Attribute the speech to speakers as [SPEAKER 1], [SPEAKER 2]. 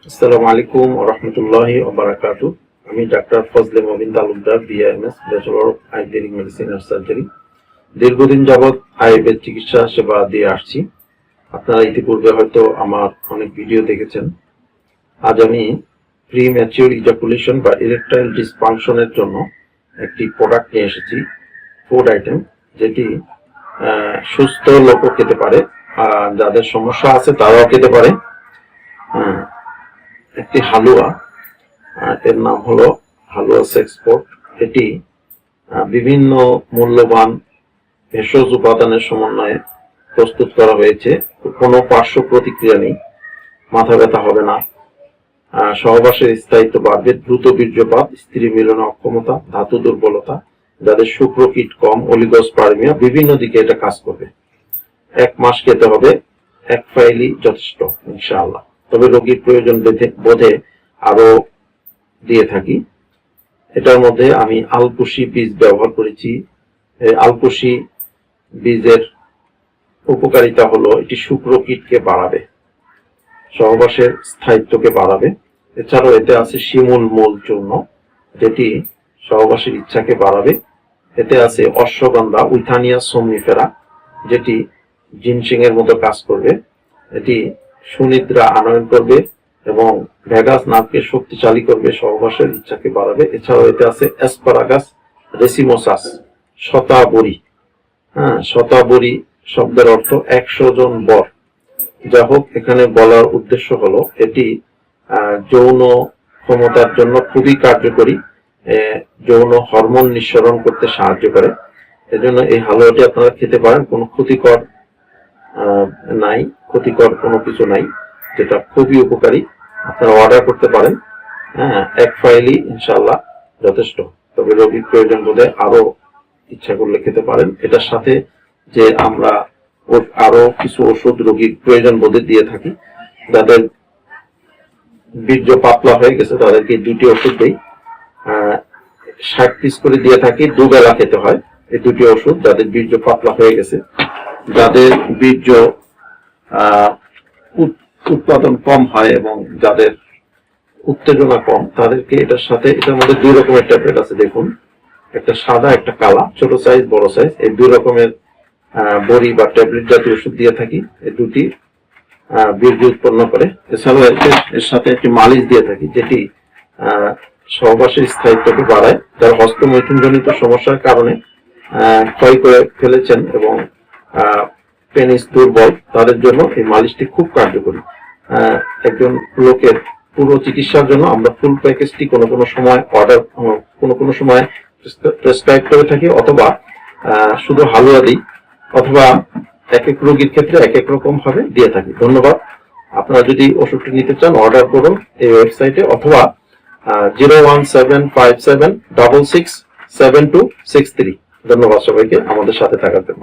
[SPEAKER 1] আসসালামু আলাইকুম ওয়া রাহমাতুল্লাহি ওয়া বারাকাতুহু। আমি doctor Fazle Mobin Talukdar, BMS, bachelor of Ayurvedic medicine and surgery. দীর্ঘদিন যাবৎ আয়ুর্বেদ চিকিৎসা সেবা দিয়ে আসছি। আপনারা ইতিপূর্বে হয়তো আমার অনেক ভিডিও দেখেছেন। আজ আমি প্রিম্যাচিউর ইজাকুলেশন বা ইরেকটাইল ডিসফাংশনের জন্য একটি প্রোডাক্ট নিয়ে এসেছি, ফুড আইটেম, যেটি সুস্থ লোকও খেতে পারে, আর যাদের সমস্যা আছে তারাও খেতে পারে। একটি হালুয়া, এর নাম হলো হালুয়া সেক্সপোর্ট। এটি বিভিন্ন মূল্যবান ভেষজ উপাদানের সমন্বয়ে প্রস্তুত করা হয়েছে। কোনো পার্শ্ব প্রতিক্রিয়া নেই, মাথা ব্যথা হবে না, সহবাসের স্থায়িত্ব বাড়বে, দ্রুত বীর্যপাত, স্ত্রী মিলনে অক্ষমতা, ধাতু দুর্বলতা, যাদের শুক্রকীট কম, অলিগোস্পার্মিয়া, বিভিন্ন দিকে এটা কাজ করবে। 1 মাস খেতে হবে, 1 ফাইলই যথেষ্ট ইনশাআল্লাহ। তবে রোগীর প্রয়োজন বোধে আরো দিয়ে থাকি। এটার মধ্যে আমি আলকুশি বীজ ব্যবহার করেছি। আলকুশি বীজের উপকারিতা হলো এটি শুক্রকীটকে বাড়াবে, সহবাসের স্থায়িত্বকে বাড়াবে। এছাড়াও এতে আছে শিমুল মূল চূর্ণ, যেটি সহবাসের ইচ্ছাকে বাড়াবে। এতে আছে অশ্বগন্ধা, উইথানিয়া সোমনিফেরা, যেটি জিনসিং এর মতো কাজ করবে। এটি সুনিদ্রা আনয়ন করবে এবং ভ্যাগাস নার্ভকে শক্তিশালী করবে, সহবাসের ইচ্ছাকে বাড়াবে। এছাড়াও এতে আছে অ্যাসপারাগাস রেসিমোসাস, শতাবরী। শতাবরী শব্দের অর্থ 100 জন বর। যা হোক, এখানে বলার উদ্দেশ্য হলো এটি যৌন ক্ষমতার জন্য খুবই কার্যকরী, যৌন হরমোন নিঃসরণ করতে সাহায্য করে। এজন্য এই হালুয়াটি আপনারা খেতে পারেন, কোনো ক্ষতিকর নাই, ক্ষতিকর কোনো কিছু নাই, যেটা খুবই উপকারী। আপনারা অর্ডার করতে পারেন। 1 ফাইলই ইনশাআল্লাহ যথেষ্ট। তবে রোগীর প্রয়োজন বোধে আরো ইচ্ছা করলে খেতে পারেন। এটার সাথে যে আমরা আরো কিছু ওষুধ রোগীর প্রয়োজন বোধে দিয়ে থাকি। যাদের বীর্য পাতলা হয়ে গেছে তাদেরকে 2টি ওষুধ দেই, 60 পিস করে দিয়ে থাকি, 2 বেলা খেতে হয় এই 2টি ওষুধ। যাদের বীর্য পাতলা হয়ে গেছে, যাদের বীর্য উৎপাদন কম হয় এবং যাদের উত্তেজনা কম, তাদেরকে এটার সাথে, এটার মধ্যে 2 রকমের ট্যাবলেট আছে। দেখুন, একটা সাদা, একটা কালা, ছোট সাইজ, বড় সাইজ, এই 2 রকমের বড়ি বা ট্যাবলেট জাতীয় ওষুধ দিয়ে থাকি। এই 2টি বীর্য উৎপন্ন করে। এছাড়াও এর সাথে একটি মালিশ দিয়ে থাকি, যেটি সহবাসের স্থায়িত্বকে বাড়ায়। যারা হস্তমৈথুনজনিত সমস্যার কারণে ক্ষয় করে ফেলেছেন এবং পেনিস দুর্বল, তাদের জন্য এই মালিশটি খুব কার্যকরী। একজন লোকের পুরো চিকিৎসার জন্য আমরা ফুল প্যাকেজটি কোনো সময় অর্ডার, কোনো সময় প্রেসক্রাইব করে থাকি, অথবা শুধু হালুয়া দিই, অথবা এক এক রোগীর ক্ষেত্রে এক এক রকম ভাবে দিয়ে থাকি। ধন্যবাদ। আপনারা যদি ওষুধটি নিতে চান অর্ডার করুন এই ওয়েবসাইটে, অথবা 01757667263। ধন্যবাদ সবাইকে আমাদের সাথে থাকার জন্য।